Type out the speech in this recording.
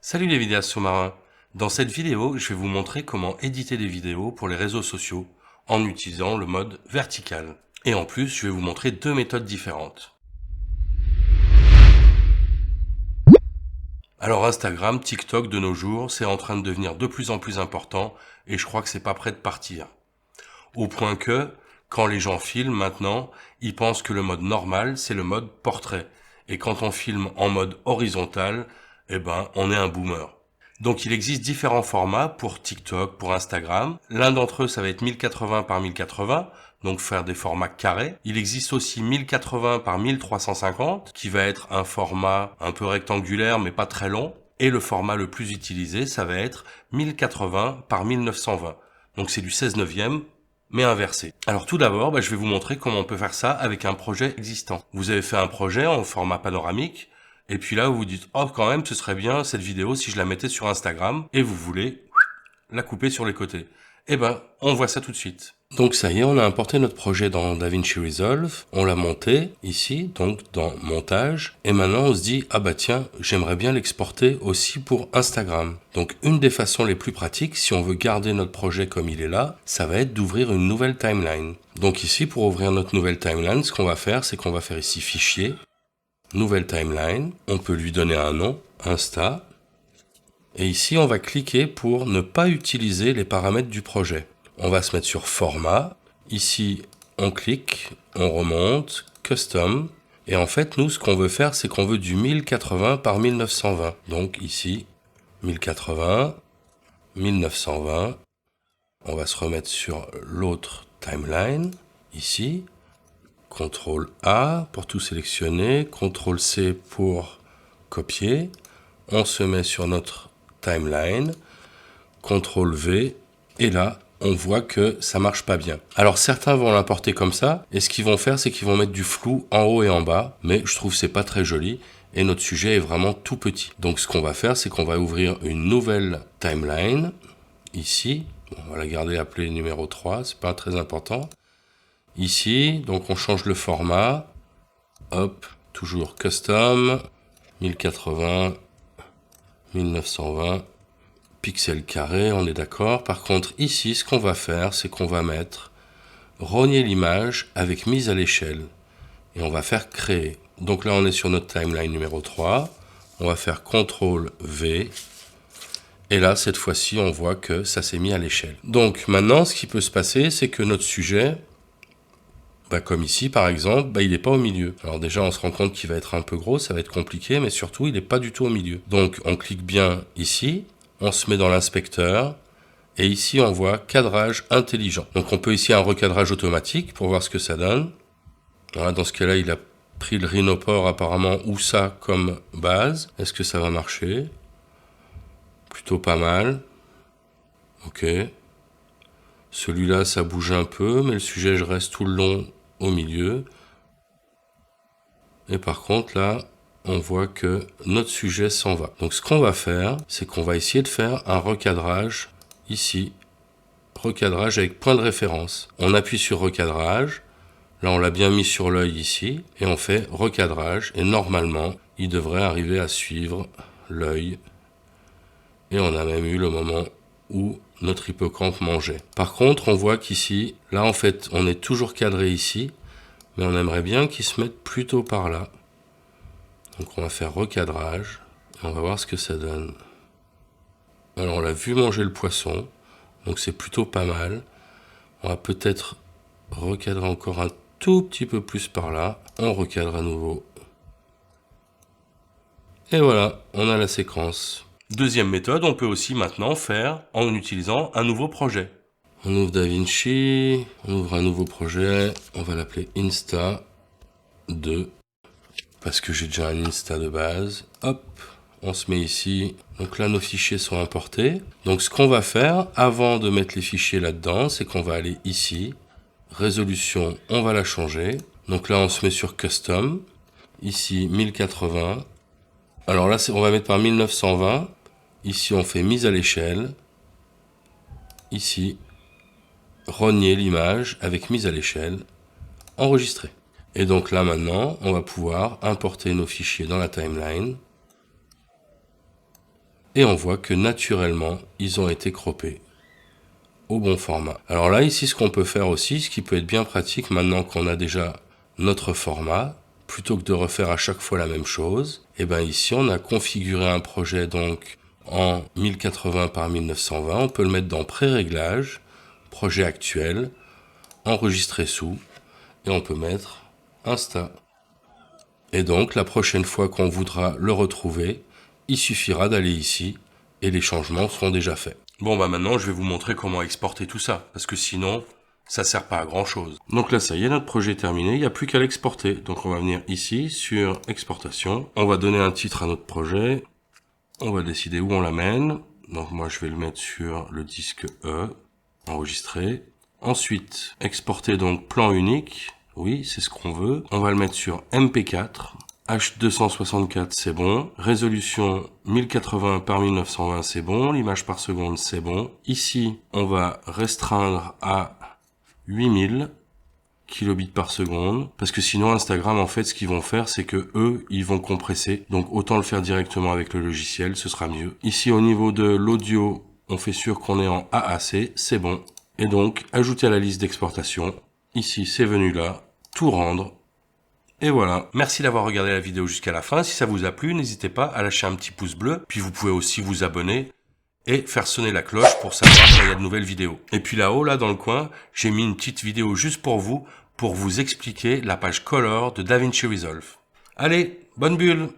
Salut les vidéastes sous-marins. Dans cette vidéo, je vais vous montrer comment éditer des vidéos pour les réseaux sociaux en utilisant le mode vertical. Et en plus, je vais vous montrer deux méthodes différentes. Alors Instagram, TikTok de nos jours, c'est en train de devenir de plus en plus important et je crois que c'est pas prêt de partir. Au point que, quand les gens filment maintenant, ils pensent que le mode normal, c'est le mode portrait. Et quand on filme en mode horizontal, on est un boomer. Donc il existe différents formats pour TikTok, pour Instagram. L'un d'entre eux, ça va être 1080 par 1080, donc faire des formats carrés. Il existe aussi 1080 par 1350, qui va être un format un peu rectangulaire, mais pas très long. Et le format le plus utilisé, ça va être 1080 par 1920. Donc c'est du 16/9, mais inversé. Alors tout d'abord, je vais vous montrer comment on peut faire ça avec un projet existant. Vous avez fait un projet en format panoramique, et puis là vous vous dites « Oh quand même, ce serait bien cette vidéo si je la mettais sur Instagram », et vous voulez la couper sur les côtés. On voit ça tout de suite. Donc ça y est, on a importé notre projet dans DaVinci Resolve, on l'a monté ici, donc dans montage, et maintenant on se dit, ah bah tiens, j'aimerais bien l'exporter aussi pour Instagram. Donc une des façons les plus pratiques, si on veut garder notre projet comme il est là, ça va être d'ouvrir une nouvelle timeline. Donc ici, pour ouvrir notre nouvelle timeline, ce qu'on va faire, c'est qu'on va faire ici Fichier, Nouvelle timeline, on peut lui donner un nom, Insta, et ici on va cliquer pour ne pas utiliser les paramètres du projet. On va se mettre sur Format. Ici, on clique, on remonte, Custom. Et en fait, nous, ce qu'on veut faire, c'est qu'on veut du 1080 par 1920. Donc ici, 1080, 1920. On va se remettre sur l'autre timeline. Ici, CTRL A pour tout sélectionner, CTRL C pour copier. On se met sur notre timeline, CTRL V, et là, on voit que ça marche pas bien. Alors certains vont l'importer comme ça, et ce qu'ils vont faire, c'est qu'ils vont mettre du flou en haut et en bas, mais je trouve que c'est pas très joli, et notre sujet est vraiment tout petit. Donc ce qu'on va faire, c'est qu'on va ouvrir une nouvelle timeline, ici, on va la garder appelée numéro 3, c'est pas très important. Ici, donc on change le format, hop, toujours custom, 1080, 1920, pixels carrés, on est d'accord. Par contre, ici, ce qu'on va faire, c'est qu'on va mettre rogner l'image avec mise à l'échelle. Et on va faire créer. Donc là, on est sur notre timeline numéro 3. On va faire CTRL V. Et là, cette fois-ci, on voit que ça s'est mis à l'échelle. Donc maintenant, ce qui peut se passer, c'est que notre sujet, comme ici par exemple, il n'est pas au milieu. Alors déjà, on se rend compte qu'il va être un peu gros, ça va être compliqué, mais surtout, il n'est pas du tout au milieu. Donc on clique bien ici. On se met dans l'inspecteur, et ici on voit cadrage intelligent. Donc on peut ici un recadrage automatique pour voir ce que ça donne. Voilà, dans ce cas-là, il a pris le rhinopore apparemment ou ça comme base. Est-ce que ça va marcher? Plutôt pas mal. Ok. Celui-là, ça bouge un peu, mais le sujet, je reste tout le long au milieu. Et par contre, là, on voit que notre sujet s'en va. Donc ce qu'on va faire, c'est qu'on va essayer de faire un recadrage ici. Recadrage avec point de référence. On appuie sur recadrage. Là, on l'a bien mis sur l'œil ici. Et on fait recadrage. Et normalement, il devrait arriver à suivre l'œil. Et on a même eu le moment où notre hippocampe mangeait. Par contre, on voit qu'ici, là en fait, on est toujours cadré ici. Mais on aimerait bien qu'il se mette plutôt par là. Donc on va faire recadrage, et on va voir ce que ça donne. Alors on l'a vu manger le poisson, donc c'est plutôt pas mal. On va peut-être recadrer encore un tout petit peu plus par là. On recadre à nouveau. Et voilà, on a la séquence. Deuxième méthode, on peut aussi maintenant faire en utilisant un nouveau projet. On ouvre DaVinci, on ouvre un nouveau projet, on va l'appeler Insta 2. Parce que j'ai déjà un Insta de base. Hop, on se met ici. Donc là, nos fichiers sont importés. Donc ce qu'on va faire, avant de mettre les fichiers là-dedans, c'est qu'on va aller ici. Résolution, on va la changer. Donc là, on se met sur Custom. Ici, 1080. Alors là, on va mettre par 1920. Ici, on fait mise à l'échelle. Ici, rogner l'image avec mise à l'échelle. Enregistrer. Et donc là maintenant, on va pouvoir importer nos fichiers dans la timeline. Et on voit que naturellement, ils ont été croppés au bon format. Alors là, ici, ce qu'on peut faire aussi, ce qui peut être bien pratique maintenant qu'on a déjà notre format, plutôt que de refaire à chaque fois la même chose, et bien ici, on a configuré un projet donc en 1080 par 1920. On peut le mettre dans pré-réglage, projet actuel, enregistrer sous, et on peut mettre Insta. Et donc, la prochaine fois qu'on voudra le retrouver, il suffira d'aller ici et les changements seront déjà faits. Bon, bah maintenant, je vais vous montrer comment exporter tout ça, parce que sinon, ça sert pas à grand chose. Donc là, ça y est, notre projet est terminé, il n'y a plus qu'à l'exporter. Donc on va venir ici, sur exportation. On va donner un titre à notre projet. On va décider où on l'amène. Donc moi, je vais le mettre sur le disque E, enregistrer. Ensuite, exporter donc plan unique. Oui, c'est ce qu'on veut. On va le mettre sur MP4. H264, c'est bon. Résolution 1080 par 1920, c'est bon. L'image par seconde, c'est bon. Ici, on va restreindre à 8000 kilobits par seconde. Parce que sinon, Instagram, en fait, ce qu'ils vont faire, c'est que eux, ils vont compresser. Donc, autant le faire directement avec le logiciel, ce sera mieux. Ici, au niveau de l'audio, on fait sûr qu'on est en AAC, c'est bon. Et donc, ajouter à la liste d'exportation. Ici, c'est venu là. Tout rendre. Et voilà, merci d'avoir regardé la vidéo jusqu'à la fin. Si ça vous a plu, n'hésitez pas à lâcher un petit pouce bleu. Puis vous pouvez aussi vous abonner et faire sonner la cloche pour savoir quand il y a de nouvelles vidéos. Et puis là-haut, là dans le coin, j'ai mis une petite vidéo juste pour vous expliquer la page Color de DaVinci Resolve. Allez, bonne bulle!